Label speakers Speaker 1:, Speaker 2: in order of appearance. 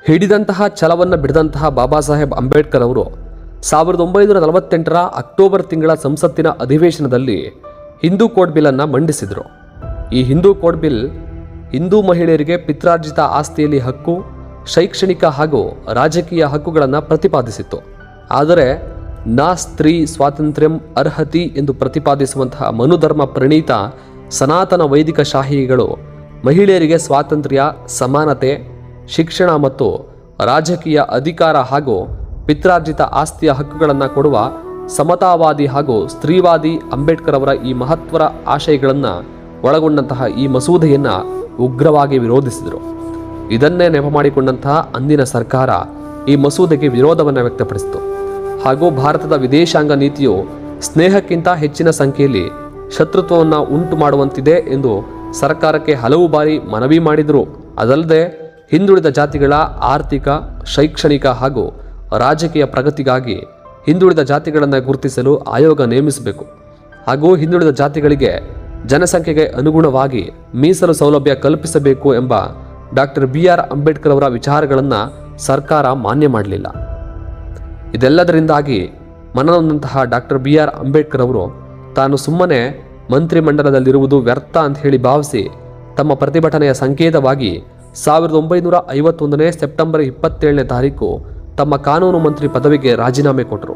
Speaker 1: ಹಿಡಿದಂತಹ ಛಲವನ್ನು ಬಿಡದಂತಹ ಬಾಬಾ ಸಾಹೇಬ್ ಅಂಬೇಡ್ಕರ್ ಅವರು 1948ರ ಅಕ್ಟೋಬರ್ ತಿಂಗಳ ಸಂಸತ್ತಿನ ಅಧಿವೇಶನದಲ್ಲಿ ಹಿಂದೂ ಕೋಡ್ ಬಿಲ್ ಅನ್ನು ಮಂಡಿಸಿದರು. ಈ ಹಿಂದೂ ಕೋಡ್ ಬಿಲ್ ಹಿಂದೂ ಮಹಿಳೆಯರಿಗೆ ಪಿತ್ರಾರ್ಜಿತ ಆಸ್ತಿಯಲ್ಲಿ ಹಕ್ಕು, ಶೈಕ್ಷಣಿಕ ಹಾಗೂ ರಾಜಕೀಯ ಹಕ್ಕುಗಳನ್ನು ಪ್ರತಿಪಾದಿಸಿತ್ತು. ಆದರೆ ನಾ ಸ್ತ್ರೀ ಸ್ವಾತಂತ್ರ್ಯಂ ಅರ್ಹತಿ ಎಂದು ಪ್ರತಿಪಾದಿಸುವಂತಹ ಮನುಧರ್ಮ ಪ್ರಣೀತ ಸನಾತನ ವೈದಿಕ ಶಾಹಿಗಳು ಮಹಿಳೆಯರಿಗೆ ಸ್ವಾತಂತ್ರ್ಯ, ಸಮಾನತೆ, ಶಿಕ್ಷಣ ಮತ್ತು ರಾಜಕೀಯ ಅಧಿಕಾರ ಹಾಗೂ ಪಿತ್ರಾರ್ಜಿತ ಆಸ್ತಿಯ ಹಕ್ಕುಗಳನ್ನು ಕೊಡುವ ಸಮತಾವಾದಿ ಹಾಗೂ ಸ್ತ್ರೀವಾದಿ ಅಂಬೇಡ್ಕರ್ ಅವರ ಈ ಮಹತ್ವರ ಆಶಯಗಳನ್ನು ಒಳಗೊಂಡಂತಹ ಈ ಮಸೂದೆಯನ್ನು ಉಗ್ರವಾಗಿ ವಿರೋಧಿಸಿದರು. ಇದನ್ನೇ ನೆಪ ಮಾಡಿಕೊಂಡಂತಹ ಅಂದಿನ ಸರ್ಕಾರ ಈ ಮಸೂದೆಗೆ ವಿರೋಧವನ್ನು ವ್ಯಕ್ತಪಡಿಸಿತು. ಹಾಗೂ ಭಾರತದ ವಿದೇಶಾಂಗ ನೀತಿಯು ಸ್ನೇಹಕ್ಕಿಂತ ಹೆಚ್ಚಿನ ಸಂಖ್ಯೆಯಲ್ಲಿ ಶತ್ರುತ್ವವನ್ನು ಉಂಟು ಮಾಡುವಂತಿದೆ ಎಂದು ಸರ್ಕಾರಕ್ಕೆ ಹಲವು ಬಾರಿ ಮನವಿ ಮಾಡಿದರು. ಅದಲ್ಲದೆ ಹಿಂದುಳಿದ ಜಾತಿಗಳ ಆರ್ಥಿಕ, ಶೈಕ್ಷಣಿಕ ಹಾಗೂ ರಾಜಕೀಯ ಪ್ರಗತಿಗಾಗಿ ಹಿಂದುಳಿದ ಜಾತಿಗಳನ್ನು ಗುರುತಿಸಲು ಆಯೋಗ ನೇಮಿಸಬೇಕು ಹಾಗೂ ಹಿಂದುಳಿದ ಜಾತಿಗಳಿಗೆ ಜನಸಂಖ್ಯೆಗೆ ಅನುಗುಣವಾಗಿ ಮೀಸಲು ಸೌಲಭ್ಯ ಕಲ್ಪಿಸಬೇಕು ಎಂಬ ಡಾಕ್ಟರ್ BR ಅಂಬೇಡ್ಕರ್ ಅವರ ವಿಚಾರಗಳನ್ನು ಸರ್ಕಾರ ಮಾನ್ಯ ಮಾಡಲಿಲ್ಲ. ಇದೆಲ್ಲದರಿಂದಾಗಿ ಮನನೊಂದಂತಹ ಡಾಕ್ಟರ್ BR ಅಂಬೇಡ್ಕರ್ ಅವರು ತಾನು ಸುಮ್ಮನೆ ಮಂತ್ರಿಮಂಡಲದಲ್ಲಿರುವುದು ವ್ಯರ್ಥ ಅಂತ ಹೇಳಿ ಭಾವಿಸಿ ತಮ್ಮ ಪ್ರತಿಭಟನೆಯ ಸಂಕೇತವಾಗಿ 1951ನೇ ಸೆಪ್ಟೆಂಬರ್ 27ನೇ ತಾರೀಕು ತಮ್ಮ ಕಾನೂನು ಮಂತ್ರಿ ಪದವಿಗೆ ರಾಜೀನಾಮೆ ಕೊಟ್ಟರು.